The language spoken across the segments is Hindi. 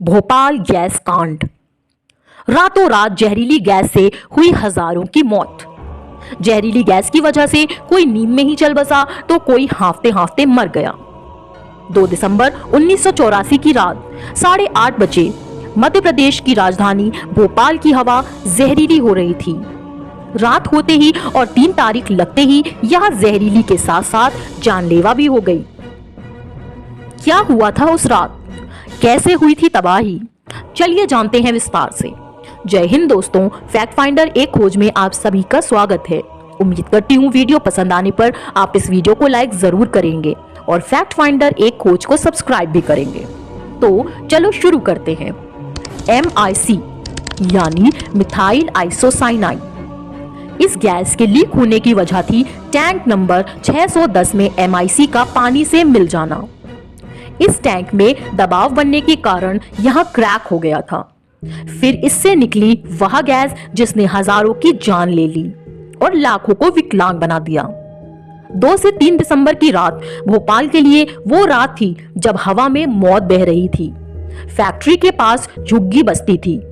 भोपाल गैस कांड। रातों रात जहरीली गैस से हुई हजारों की मौत। जहरीली गैस की वजह से कोई नींद में ही चल बसा तो कोई हांफते हांफते मर गया। 2 दिसंबर 1984 की रात 8:30 बजे मध्य प्रदेश की राजधानी भोपाल की हवा जहरीली हो रही थी। रात होते ही और 3 तारीख लगते ही यह जहरीली के साथ साथ जानलेवा भी हो गई। क्या हुआ था उस रात, कैसे हुई थी तबाही, चलिए जानते हैं विस्तार से। जय हिंद दोस्तों, फैक्ट फाइंडर एक खोज में आप सभी का स्वागत है। उम्मीद करती हूँ वीडियो पसंद आने पर आप इस वीडियो को लाइक जरूर करेंगे और फैक्ट फाइंडर एक खोज को सब्सक्राइब भी करेंगे। तो चलो शुरू करते हैं। MIC यानी मिथाइल आइसोसाइनाइड। इस गैस के लीक होने की वजह थी टैंक नंबर 610 में MIC का पानी से मिल जाना। इस टैंक में दबाव बनने के कारण यह क्रैक हो गया था। फिर इससे निकली वह गैस जिसने हजारों की जान ले ली और लाखों को विकलांग बना दिया। 2 से 3 दिसंबर की रात भोपाल के लिए वो रात थी जब हवा में मौत बह रही थी। फैक्ट्री के पास झुग्गी बस्ती थी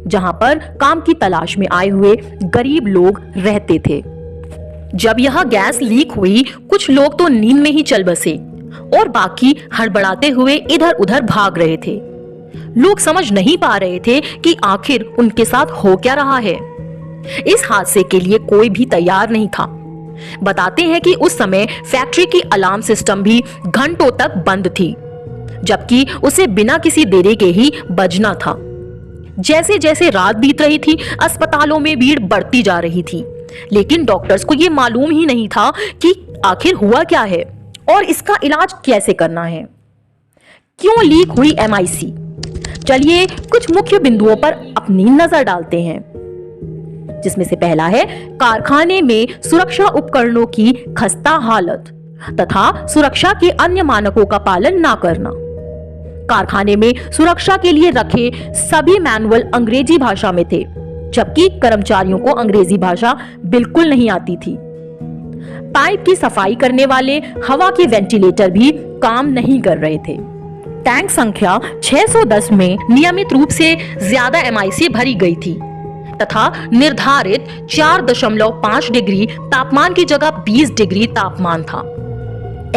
जहां पर काम की तलाश में आए हुए गरीब लोग रहते थे। जब यह गैस लीक हुई, कुछ लोग तो नींद में ही चल बसे और बाकी हड़बड़ाते हुए इधर उधर भाग रहे थे। लोग समझ नहीं पा रहे थे कि आखिर उनके साथ हो क्या रहा है। इस हादसे के लिए कोई भी तैयार नहीं था। बताते हैं कि उस समय फैक्ट्री की अलार्म सिस्टम भी घंटों तक बंद थी, जबकि उसे बिना किसी देरी के ही बजना था। जैसे जैसे रात बीत रही थी, अस्पतालों में भीड़ बढ़ती जा रही थी, लेकिन डॉक्टर्स को यह मालूम ही नहीं था कि आखिर हुआ क्या है और इसका इलाज कैसे करना है। क्यों लीक हुई MIC? चलिए कुछ मुख्य बिंदुओं पर अपनी नजर डालते हैं, जिसमें से पहला है कारखाने में सुरक्षा उपकरणों की खस्ता हालत तथा सुरक्षा के अन्य मानकों का पालन ना करना। कारखाने में सुरक्षा के लिए रखे सभी मैनुअल अंग्रेजी भाषा में थे, जबकि कर्मचारियों को अंग्रेजी भाषा बिल्कुल नहीं आती थी। पाइप की सफाई करने वाले हवा के वेंटिलेटर भी काम नहीं कर रहे थे। टैंक संख्या 610 में नियमित रूप से ज्यादा MIC भरी गई थी तथा निर्धारित 4.5 डिग्री तापमान की जगह 20 डिग्री तापमान था।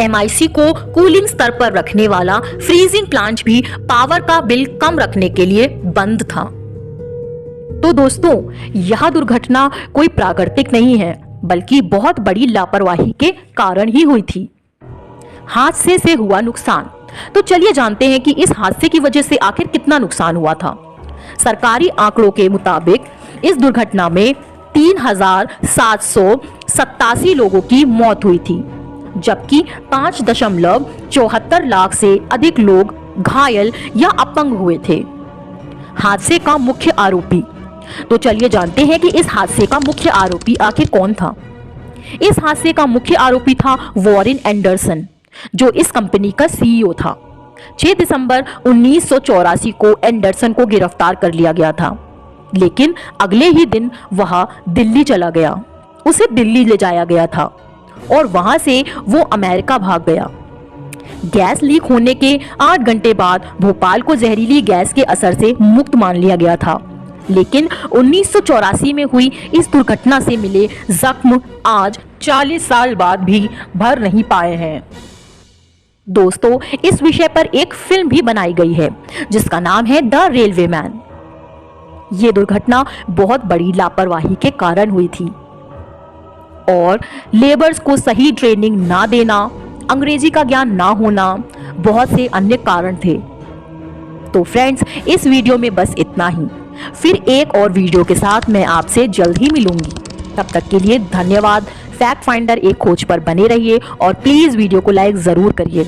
MIC को कूलिंग स्तर पर रखने वाला फ्रीजिंग प्लांट भी पावर का बिल कम रखने के लिए बंद था। तो दोस्तों, यह दुर्घटना कोई प्राकृतिक नहीं है, बल्कि बहुत बड़ी लापरवाही के कारण ही हुई थी। हादसे से हुआ नुकसान। तो चलिए जानते हैं कि इस हादसे की वजह से आखिर कितना नुकसान हुआ था। सरकारी आंकड़ों के मुताबिक इस दुर्घटना में 3,787 लोगों की मौत हुई थी, जबकि 5.74 लाख से अधिक लोग घायल या अपंग हुए थे। हादसे का मुख्य आरोपी। तो चलिए जानते हैं कि इस हादसे का मुख्य आरोपी आखिर कौन था। इस हादसे का मुख्य आरोपी था वॉरेन एंडरसन, जो इस कंपनी का CEO था। 6 दिसंबर 1984 को एंडरसन को गिरफ्तार कर लिया गया था, लेकिन अगले ही दिन वह दिल्ली चला गया। उसे दिल्ली ले जाया गया था और वहां से वो अमेरिका भाग गया। गैस लीक होने के 8 घंटे बाद भोपाल को जहरीली गैस के असर से मुक्त मान लिया गया था, लेकिन 1984 में हुई इस दुर्घटना से मिले जख्म आज 40 साल बाद भी भर नहीं पाए हैं। दोस्तों, इस विषय पर एक फिल्म भी बनाई गई है जिसका नाम है द रेलवेमैन। ये दुर्घटना बहुत बड़ी लापरवाही के कारण हुई थी और लेबर्स को सही ट्रेनिंग ना देना, अंग्रेजी का ज्ञान ना होना, बहुत से अन्य कारण थे। तो फ्रेंड्स, इस वीडियो में बस इतना ही। फिर एक और वीडियो के साथ मैं आपसे जल्द ही मिलूंगी। तब तक के लिए धन्यवाद। फैक्ट फाइंडर एक खोज पर बने रहिए और प्लीज वीडियो को लाइक जरूर करिएगा।